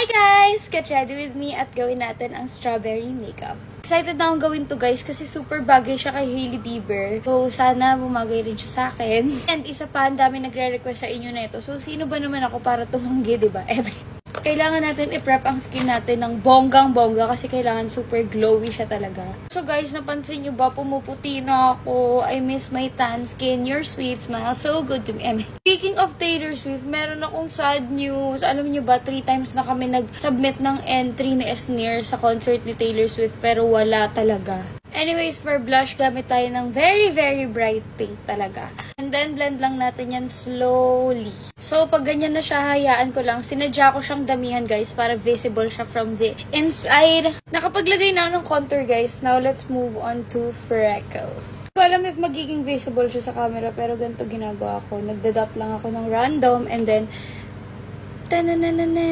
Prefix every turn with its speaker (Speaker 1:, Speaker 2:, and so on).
Speaker 1: guys! Get ready with me at gawin natin ang strawberry makeup. Excited na akong gawin to guys kasi super bagay siya kay Hailey Bieber. So, sana bumagay rin siya sa akin. And isa pa, ang dami nagre-request sa inyo na ito. So, sino ba naman ako para tumanggi, diba? Kailangan natin i-prep ang skin natin ng bonggang-bongga kasi kailangan super glowy siya talaga. So guys, napansin nyo ba? Pumuputi na ako. I miss my tan skin. Your sweet smile. So good to me. Speaking of Taylor Swift, meron akong sad news. Alam nyo ba, 3 times na kami nag-submit ng entry ni Esneer sa concert ni Taylor Swift pero wala talaga. Anyways, for blush, gamit tayo ng very, very bright pink talaga. And then, blend lang natin yan slowly. So, pag ganyan na siya, hayaan ko lang. Sinadya ko siyang damihan, guys, para visible siya from the inside. Nakapaglagay na ako ng contour, guys. Now, let's move on to freckles. Hindi ko alam if magiging visible siya sa camera, pero ganito ginagawa ko. Nagdadot lang ako ng random, and then, ta-na-na-na-na.